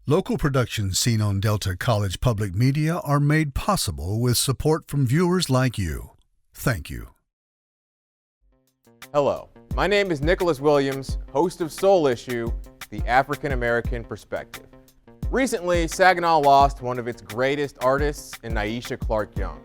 Local productions seen on Delta College Public Media are made possible with support from viewers like you. Thank you. Hello, my name is Nicholas Williams, host of Soul Issue, The African American Perspective. Recently, Saginaw lost one of its greatest artists in Nyesha Clark-Young.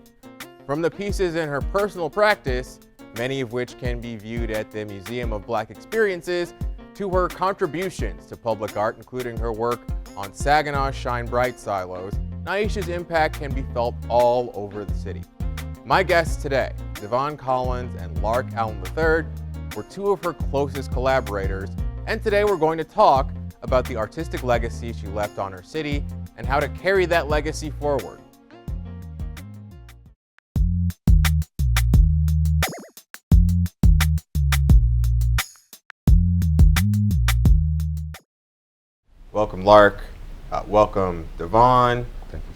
From the pieces in her personal practice, many of which can be viewed at the Museum of Black Experiences, to her contributions to public art, including her work on Saginaw Shine Bright silos, Nyesha's impact can be felt all over the city. My guests today, DeVaughn Collins and Lark Allen III, were two of her closest collaborators, and today we're going to talk about the artistic legacy she left on her city and how to carry that legacy forward. Welcome, Lark. Welcome, DeVaughn.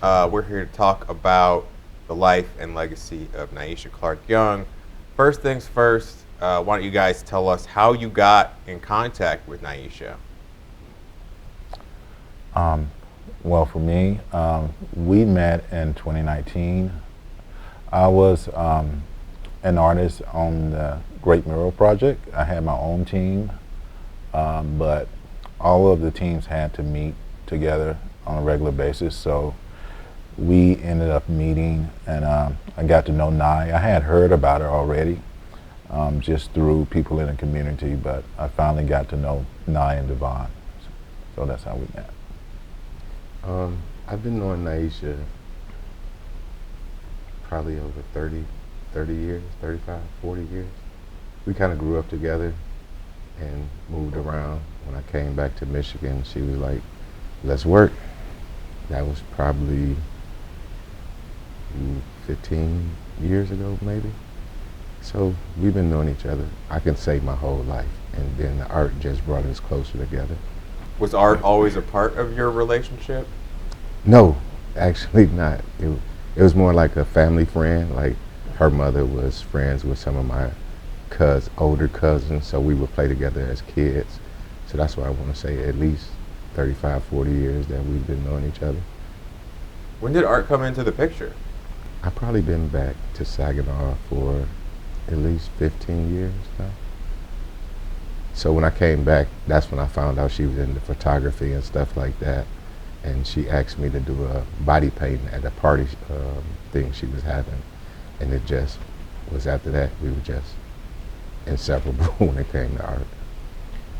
We're here to talk about the life and legacy of Nyesha Clark-Young. First things first, why don't you guys tell us how you got in contact with Nyesha? Well, for me, we met in 2019. I was an artist on the Great Mural Project. I had my own team, but all of the teams had to meet together on a regular basis, so we ended up meeting, and I got to know Nye. I had heard about her already, just through people in the community, but I finally got to know Nye and DeVaughn, so that's how we met. I've been knowing Nyesha probably over 30 years, 35, 40 years. We kind of grew up together and moved around. When I came back to Michigan, she was like, let's work. That was probably 15 years ago, maybe. So we've been knowing each other, I can say, my whole life. And then the art just brought us closer together. Was art always a part of your relationship? No, actually not. It was more like a family friend. Like, her mother was friends with some of my older cousins, so we would play together as kids. So that's why I want to say at least 35, 40 years that we've been knowing each other. When did art come into the picture? I've probably been back to Saginaw for at least 15 years now. So when I came back, that's when I found out she was into photography and stuff like that. And she asked me to do a body painting at a party thing she was having. And it just was after that, we were just inseparable when it came to art.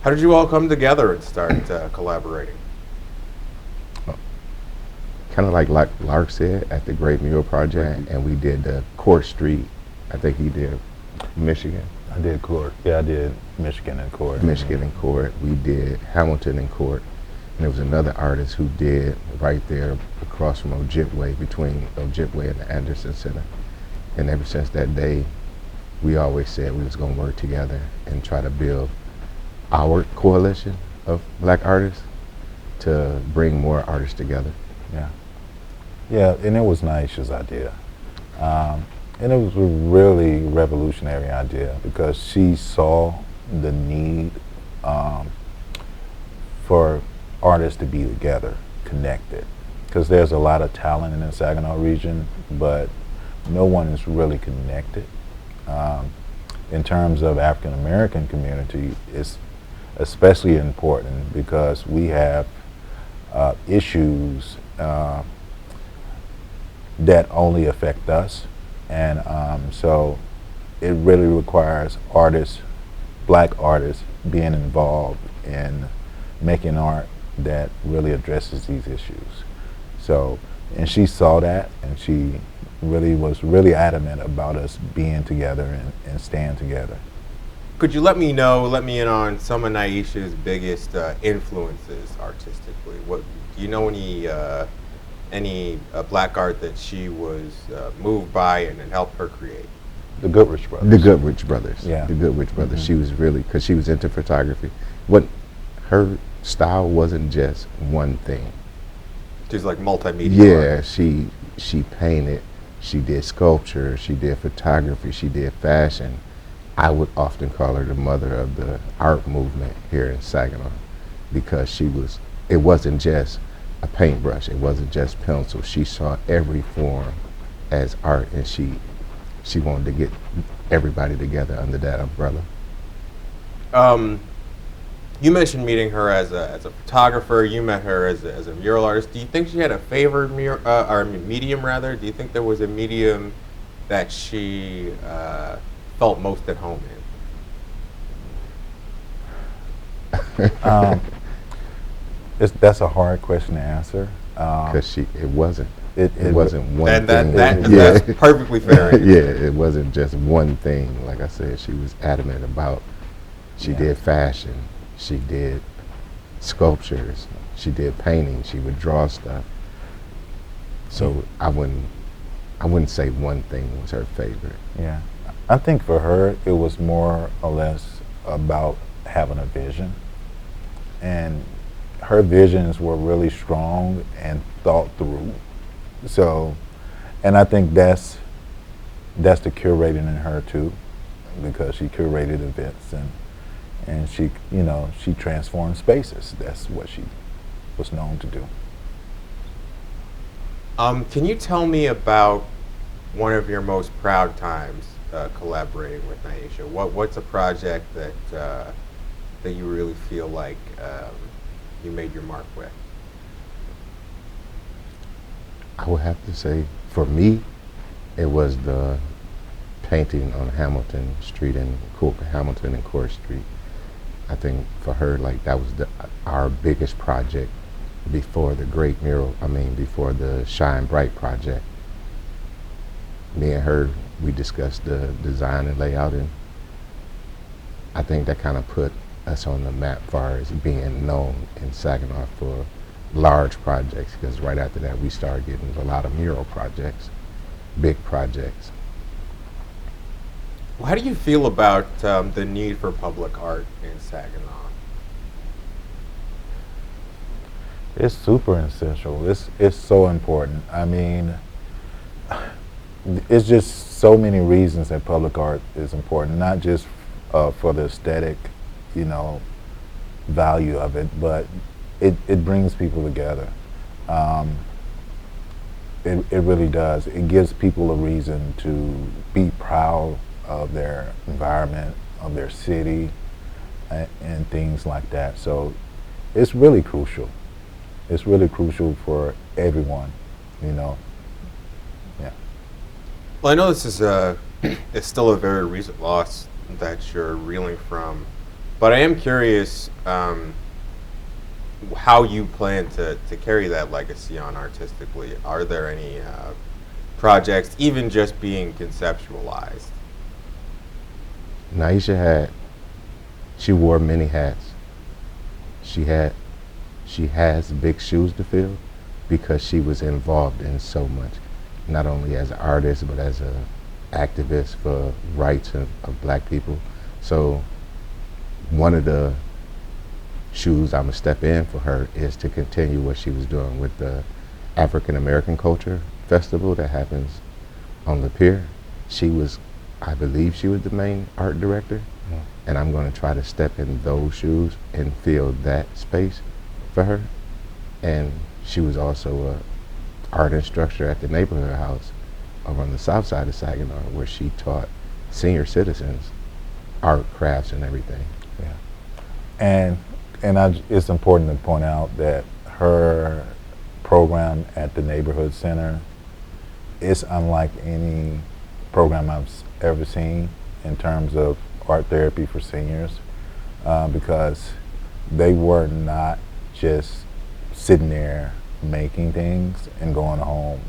How did you all come together and start collaborating? Kind of like Lark said, at the Great Mural Project, and we did the Court Street. I think he did Michigan. I did Court. Yeah, I did Michigan and Court. Michigan and Court. We did Hamilton and Court. And there was another artist who did right there across from Ojibwe, between Ojibwe and the Anderson Center. And ever since that day, we always said we was going to work together and try to build our coalition of black artists to bring more artists together. Yeah. Yeah, and it was Nyesha's idea. And it was a really revolutionary idea because she saw the need for artists to be together, connected. Because there's a lot of talent in the Saginaw region, but no one is really connected. In terms of African American community, it's especially important because we have issues that only affect us. And so it really requires artists, black artists, being involved in making art that really addresses these issues. So, and she saw that, and she really was really adamant about us being together and staying together. Could you let me in on some of Nyesha's biggest influences artistically? What do you know any black art that she was moved by and helped her create? The Goodrich Brothers. The Goodrich Brothers. Yeah. The Goodrich Brothers. Mm-hmm. She was really, because she was into photography. Her style wasn't just one thing. She's like multimedia. Yeah, art. she painted, she did sculpture, she did photography, she did fashion. I would often call her the mother of the art movement here in Saginaw because it wasn't just a paintbrush. It wasn't just pencil. She saw every form as art, and she wanted to get everybody together under that umbrella. You mentioned meeting her as a photographer. You met her as a mural artist. Do you think she had a favorite medium rather? Do you think there was a medium that she felt most at home in? That's a hard question to answer. Because it wasn't one And thing. that's perfectly fair. Yeah, it wasn't just one thing. Like I said, she was adamant about. She did fashion. She did sculptures. She did painting. She would draw stuff. So I wouldn't say one thing was her favorite. Yeah, I think for her it was more or less about having a vision, and her visions were really strong and thought through. So, and I think that's the curating in her too, because she curated events and she, you know, she transformed spaces. That's what she was known to do. Can you tell me about one of your most proud times collaborating with Nyesha? What's a project that you really feel like you made your mark with? I would have to say, for me, it was the painting on Hamilton Street and Hamilton and Court Street. I think for her, like, that was our biggest project before the Great Mural. Before the Shine Bright project. Me and her, we discussed the design and layout, and I think that kind of put us on the map as far as being known in Saginaw for large projects, because right after that we started getting a lot of mural projects, big projects. How do you feel about the need for public art in Saginaw? It's super essential. It's so important. I mean, it's just so many reasons that public art is important, not just for the aesthetic, you know, value of it, but it brings people together. It really does. It gives people a reason to be proud of their environment, of their city, and things like that. So it's really crucial. It's really crucial for everyone, you know. Yeah. Well, I know this is it's still a very recent loss that you're reeling from, but I am curious how you plan to carry that legacy on artistically. Are there any projects, even just being conceptualized? Nyesha she wore many hats. She has big shoes to fill because she was involved in so much, not only as an artist, but as an activist for rights of black people. So one of the shoes I'm gonna step in for her is to continue what she was doing with the African American Culture Festival that happens on the pier. I believe she was the main art director, and I'm gonna try to step in those shoes and fill that space for her. And she was also an art instructor at the neighborhood house over on the south side of Saginaw, where she taught senior citizens art, crafts, and everything. Yeah. It's important to point out that her program at the neighborhood center is unlike any program I've ever seen in terms of art therapy for seniors, because they were not just sitting there making things and going home.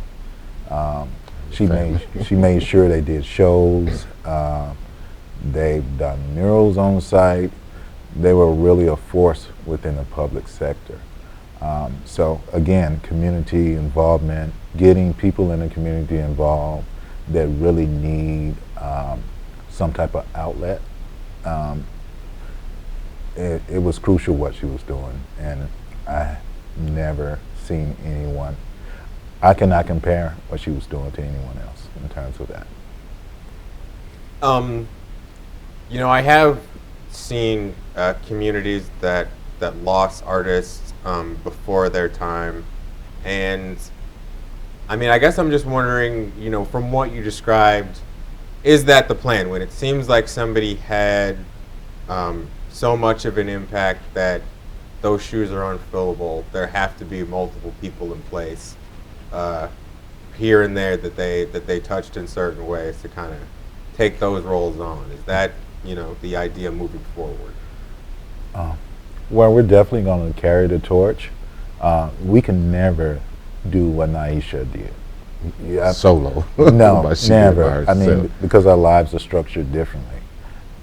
She made sure they did shows. They've done murals on site. They were really a force within the public sector. So again, community involvement, getting people in the community involved that really need some type of outlet. It was crucial what she was doing, and I never seen anyone. I cannot compare what she was doing to anyone else in terms of that. I have seen communities that lost artists before their time And I mean, I guess I'm just wondering, you know, from what you described, is that the plan? When it seems like somebody had so much of an impact that those shoes are unfillable, there have to be multiple people in place here and there that they touched in certain ways to kind of take those roles on. Is that, you know, the idea moving forward? Well, we're definitely going to carry the torch. We can never do what Nyesha did. Yeah, Solo. no, By she did it by never. I mean, herself. because our lives are structured differently,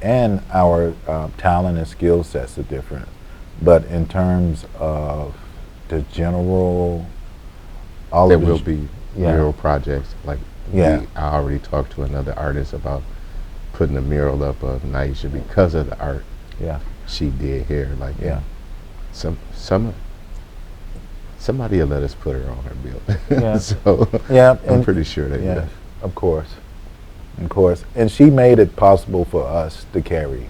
and our talent and skill sets are different. But in terms of the general, all There of will the, be yeah. mural projects. Like, Yeah. I already talked to another artist about putting a mural up of Nyesha because of the art yeah, she did here. Like, yeah. Somebody will let us put her on her bill. Yeah. So Yeah, I'm and- pretty sure they Yeah, will. of course, and she made it possible for us to carry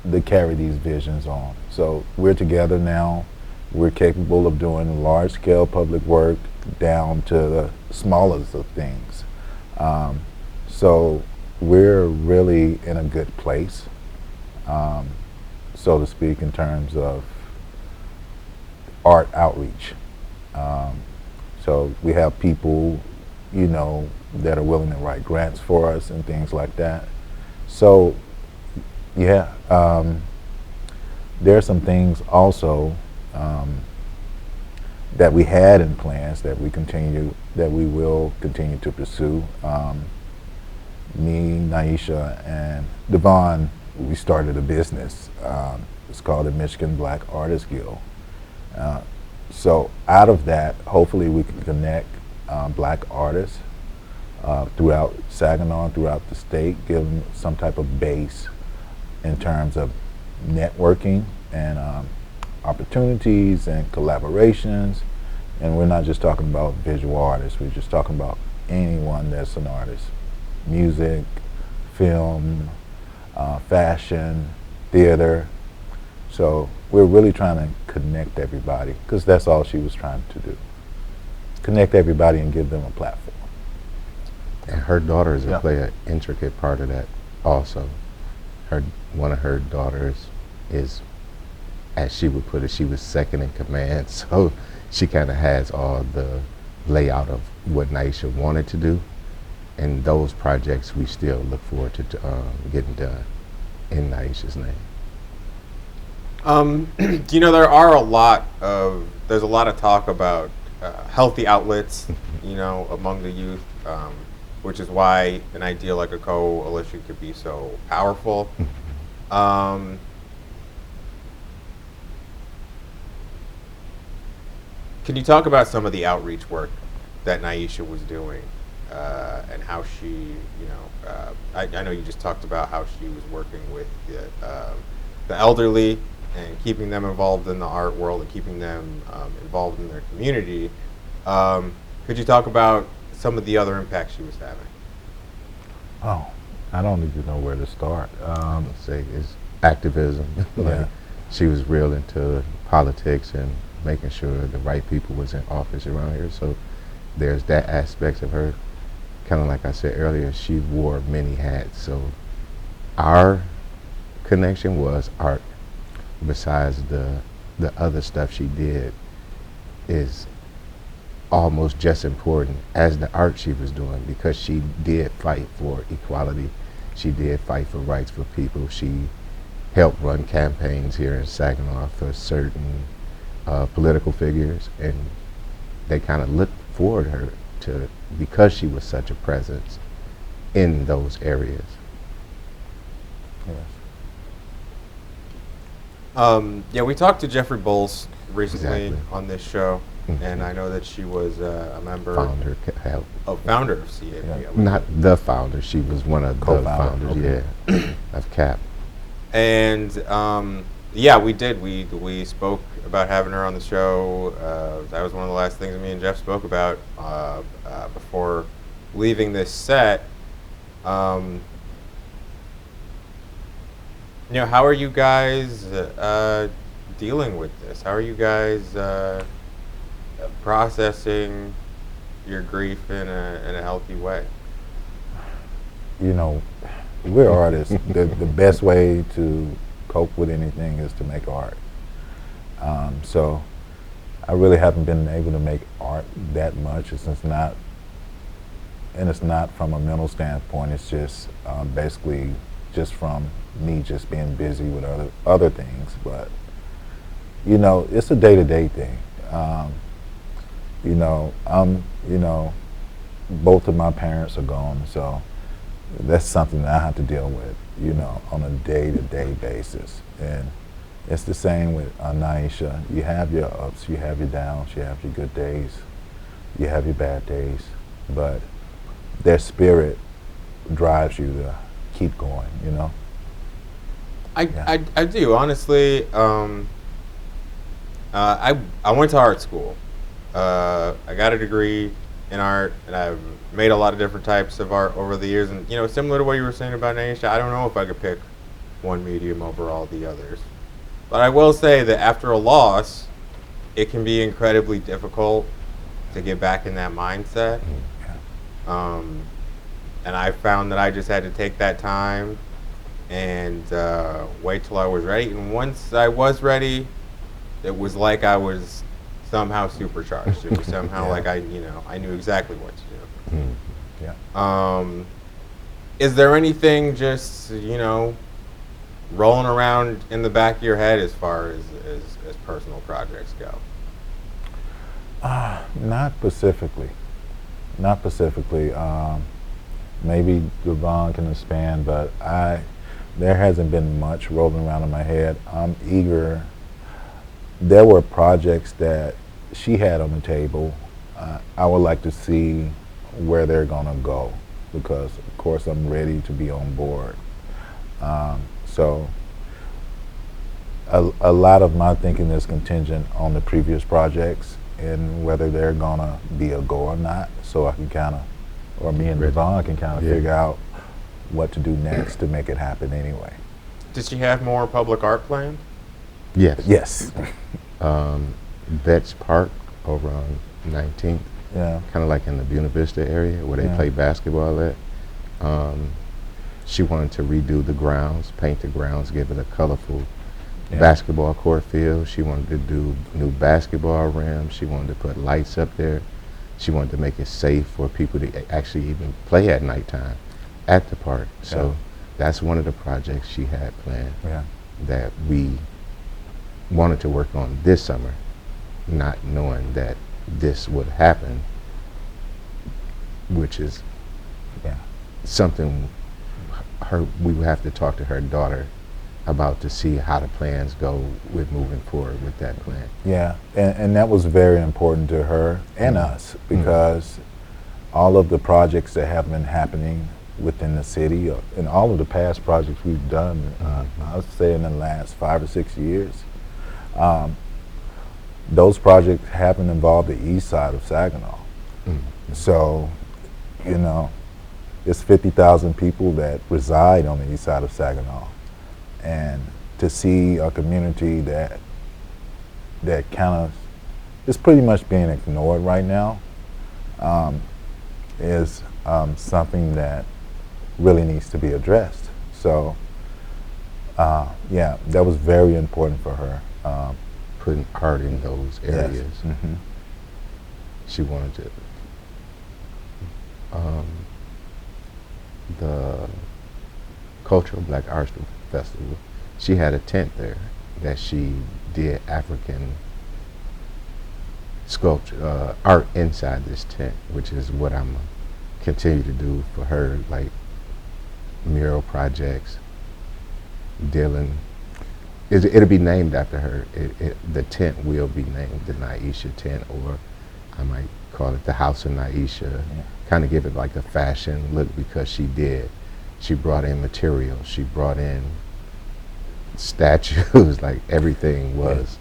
these visions on. So we're together now. We're capable of doing large-scale public work down to the smallest of things. So we're really in a good place, so to speak, in terms of art outreach. So we have people, you know, that are willing to write grants for us and things like that. So, yeah, there are some things also that we had in plans that we will continue to pursue. Me, Nyesha, and DeVaughn, we started a business. It's called the Michigan Black Artists Guild. So out of that, hopefully we can connect black artists throughout Saginaw, throughout the state, give them some type of base in terms of networking and opportunities and collaborations. And we're not just talking about visual artists, we're just talking about anyone that's an artist. Music, film, fashion, theater. So we're really trying to connect everybody, because that's all she was trying to do. Connect everybody and give them a platform. And her daughters Yeah. play an intricate part of that also. One of her daughters is, as she would put it, she was second in command. So she kind of has all the layout of what Nyesha wanted to do. And those projects we still look forward to getting done in Nyesha's name. You know, there's a lot of talk about healthy outlets, you know, among the youth, which is why an idea like a coalition could be so powerful. Can you talk about some of the outreach work that Nyesha was doing, and how she, you know, I know you just talked about how she was working with the elderly and keeping them involved in the art world and keeping them involved in their community. Could you talk about some of the other impacts she was having? Oh, I don't even know where to start. Say is activism. Like, Yeah. she was real into politics and making sure the right people was in office around here. So there's that aspect of her. Kind of like I said earlier, she wore many hats. So our connection was art. Besides the other stuff she did is almost just important as the art she was doing, because she did fight for equality. She did fight for rights for people. She helped run campaigns here in Saginaw for certain political figures, and they kind of looked forward her to, because she was such a presence in those areas. Yes. Yeah, we talked to Jeffrey Bowles recently Exactly. on this show, Mhm. and I know that she was a member, Founder, founder of CAP. Yeah. not the founder. She was one of the Co-founder, founders, okay. yeah, of CAP. And yeah, we did. We spoke about having her on the show. That was one of the last things me and Jeff spoke about before leaving this set. You know, how are you guys dealing with this? How are you guys processing your grief in a healthy way? You know, we're artists. The best way to cope with anything is to make art. So I really haven't been able to make art that much. It's not from a mental standpoint. It's just basically just from me just being busy with other things. But you know, it's a day-to-day thing. You know, both of my parents are gone, so that's something that I have to deal with, you know, on a day-to-day basis. And it's the same with Nyesha. You have your ups, you have your downs, you have your good days, you have your bad days, but their spirit drives you to keep going, you know? I do, honestly. I went to art school. I got a degree in art, and I've made a lot of different types of art over the years. And, you know, similar to what you were saying about Nyesha, I don't know if I could pick one medium over all the others. But I will say that after a loss, it can be incredibly difficult to get back in that mindset. And I found that I just had to take that time and wait till I was ready. And once I was ready, it was like I was somehow supercharged. It was somehow like I knew exactly what to do. Yeah. Is there anything just, rolling around in the back of your head as far as personal projects go? Not specifically. Not specifically. Maybe DeVaughn can expand, but there hasn't been much rolling around in my head. I'm eager. There were projects that she had on the table. I would like to see where they're gonna go, because of course I'm ready to be on board. So a lot of my thinking is contingent on the previous projects and whether they're gonna be a go or not. So I can me and DeVaughn can kind of figure out what to do next to make it happen anyway. Does she have more public art planned? Yes. Yes. Vets Park over on 19th. Yeah. Kind of like in the Buena Vista area where they play basketball at. She wanted to redo the grounds, paint the grounds, give it a colorful basketball court field. She wanted to do new basketball rims. She wanted to put lights up there. She wanted to make it safe for people to actually even play at nighttime at the park. So that's one of the projects she had planned that we wanted to work on this summer, not knowing that this would happen, which is something we would have to talk to her daughter about to see how the plans go with moving forward with that plan. Yeah, and that was very important to her and us, because all of the projects that have been happening within the city and all of the past projects we've done, I would say in the last 5 or 6 years, those projects haven't involved the east side of Saginaw. So, it's 50,000 people that reside on the east side of Saginaw. And to see a community that kind of is pretty much being ignored right now is something that really needs to be addressed. So, that was very important for her. Putting art in those areas. Yes. She wanted to. The Cultural Black Arts Festival, she had a tent there that she did African sculpture, art inside this tent, which is what I'm continue to do for her, like mural projects, dealing. It'll be named after her. The tent will be named the Nyesha tent, or I might call it the House of Nyesha. Kind of give it like a fashion look, because she brought in materials, she brought in statues, like everything was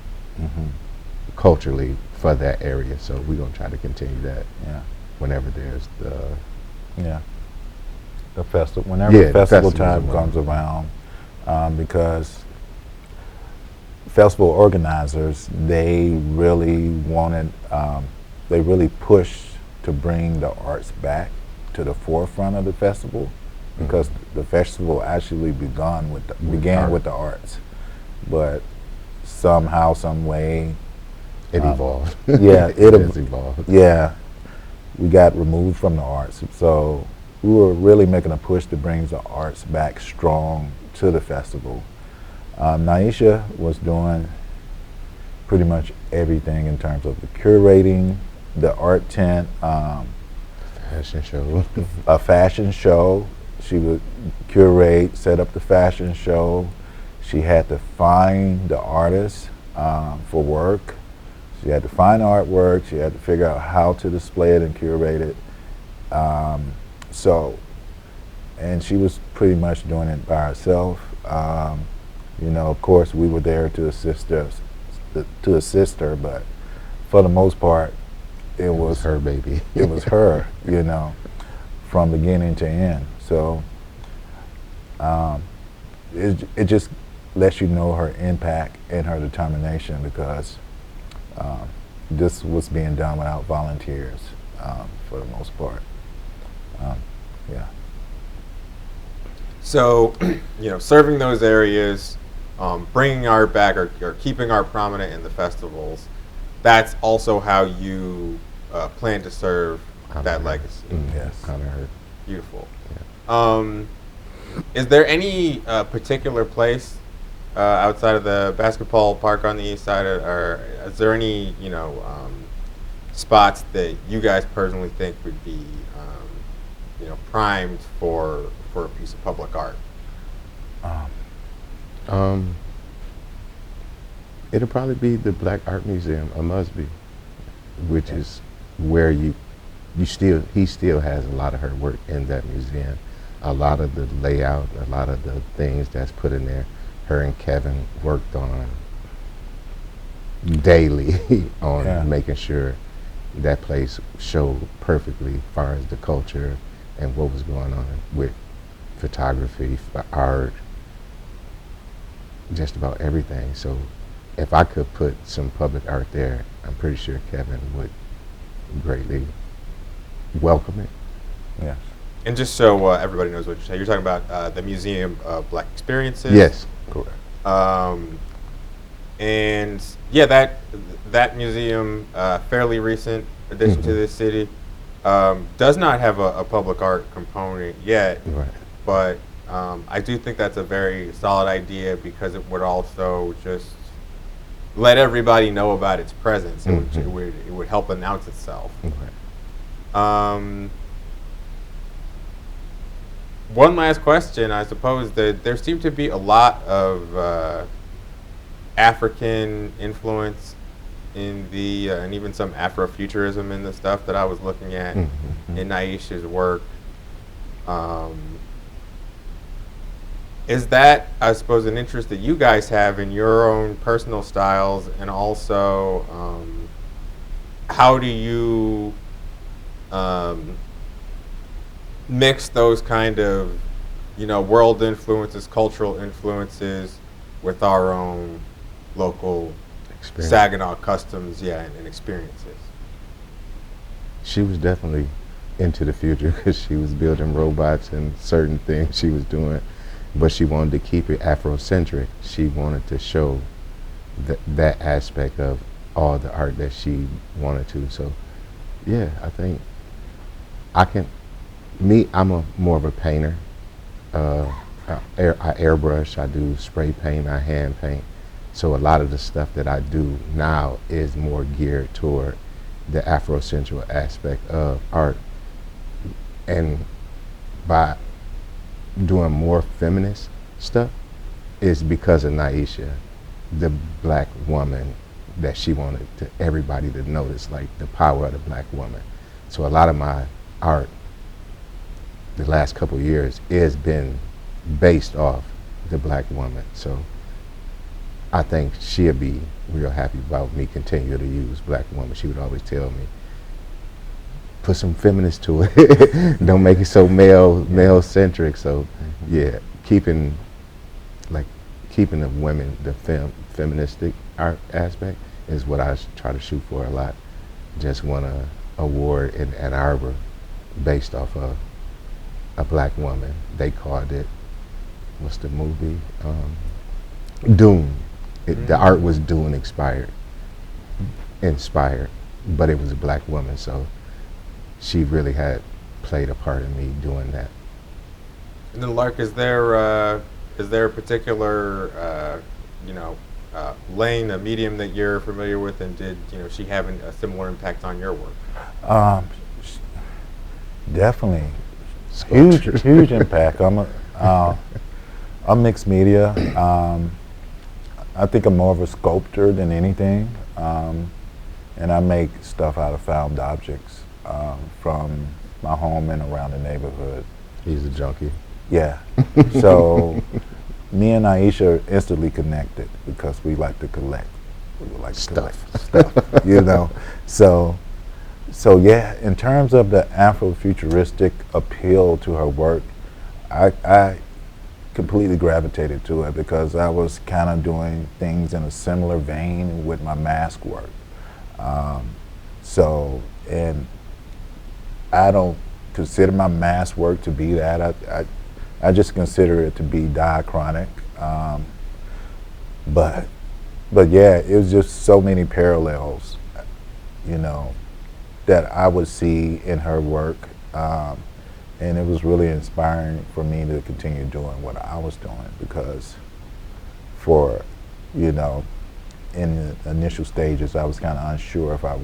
culturally for that area. So we're gonna try to continue that. Whenever there's the festival, whenever the festival time comes around, because festival organizers, they really wanted, they really pushed to bring the arts back to the forefront of the festival, because the festival actually began with the arts, but somehow, some way, It evolved. yeah, it has evolved. Yeah, we got removed from the arts, so we were really making a push to bring the arts back strong to the festival. Nyesha was doing pretty much everything in terms of the curating, the art tent, Fashion show. a fashion show. She would curate, set up the fashion show. She had to find the artists for work. She had to find artwork. She had to figure out how to display it and curate it. And she was pretty much doing it by herself. You know, of course, we were there to assist her, but for the most part, it was her baby. It was her, you know, from beginning to end. So it just lets you know her impact and her determination, because this was being done without volunteers for the most part. Yeah. So, you know, serving those areas, bringing art back, or keeping art prominent in the festivals, that's also how you plan to serve that legacy. Yes. Honor her. Beautiful. Yeah. Is there any particular place outside of the basketball park on the east side, or is there any, you know, spots that you guys personally think would be, you know, primed for a piece of public art? It'll probably be the Black Art Museum, a Musby, which is where he still has a lot of her work in that museum. A lot of the layout, a lot of the things that's put in there, her and Kevin worked on daily on making sure that place showed perfectly as far as the culture and what was going on with photography, art, just about everything. So if I could put some public art there, I'm pretty sure Kevin would greatly welcome it. Yes. And just so everybody knows what you're saying, you're talking about the Museum of Black Experiences. Yes, Correct. And yeah, that museum, fairly recent addition to this city, does not have a public art component yet. right. But I do think that's a very solid idea, because it would also just let everybody know about its presence. It would help announce itself. Okay. One last question, I suppose, that there seemed to be a lot of African influence in the, and even some Afrofuturism in the stuff that I was looking at in Nyesha's work. Is that, I suppose, an interest that you guys have in your own personal styles, and also how do you mix those kind of, you know, world influences, cultural influences, with our own local Saginaw customs, and experiences? She was definitely into the future, because she was building robots and certain things she was doing, but she wanted to keep it Afrocentric. She wanted to show that aspect of all the art that she wanted to. So yeah, I think I'm more of a painter. I airbrush, I do spray paint, I hand paint. So a lot of the stuff that I do now is more geared toward the Afrocentric aspect of art. And by doing more feminist stuff is because of Nyesha, the black woman that she wanted everybody to notice, like the power of the black woman. So a lot of my art the last couple of years has been based off the black woman. So I think she'll be real happy about me continue to use black woman. She would always tell me, put some feminist to it. Don't make it so male centric. So yeah, keeping keeping the women, the feministic art aspect is what I try to shoot for a lot. Just won a award in Ann Arbor based off of a black woman. They called it, what's the movie? Dune. The art was Dune inspired, but it was a black woman, so she really had played a part in me doing that. And then Lark, is there a particular lane, a medium that you're familiar with, and did she have a similar impact on your work? Definitely, Sculpture. huge impact. I'm mixed media. I think I'm more of a sculptor than anything, and I make stuff out of found objects from my home and around the neighborhood. He's a junkie. Yeah. So me and Nyesha are instantly connected because we like to collect. We like to collect stuff. So yeah, in terms of the Afrofuturistic appeal to her work, I completely gravitated to it because I was kind of doing things in a similar vein with my mask work. And I don't consider my mask work to be that. I just consider it to be diachronic. But yeah, it was just so many parallels, that I would see in her work. And it was really inspiring for me to continue doing what I was doing because in the initial stages, I was kind of unsure if I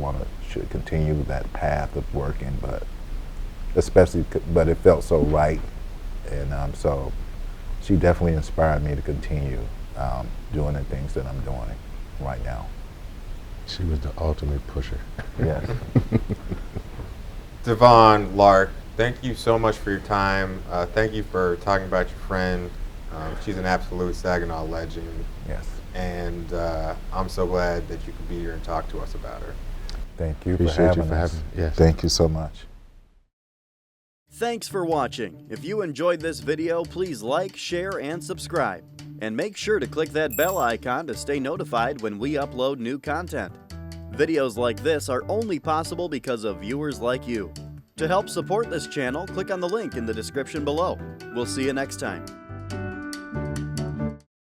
should continue that path of working, but it felt so right. And so she definitely inspired me to continue doing the things that I'm doing right now. She was the ultimate pusher. Yes. DeVaughn, Lark, thank you so much for your time. Thank you for talking about your friend. She's an absolute Saginaw legend. Yes. And I'm so glad that you could be here and talk to us about her. Thank you Appreciate for having you for us. having me. Yes. Thank you so much. Thanks for watching. If you enjoyed this video, please like, share, and subscribe. And make sure to click that bell icon to stay notified when we upload new content. Videos like this are only possible because of viewers like you. To help support this channel, click on the link in the description below. We'll see you next time.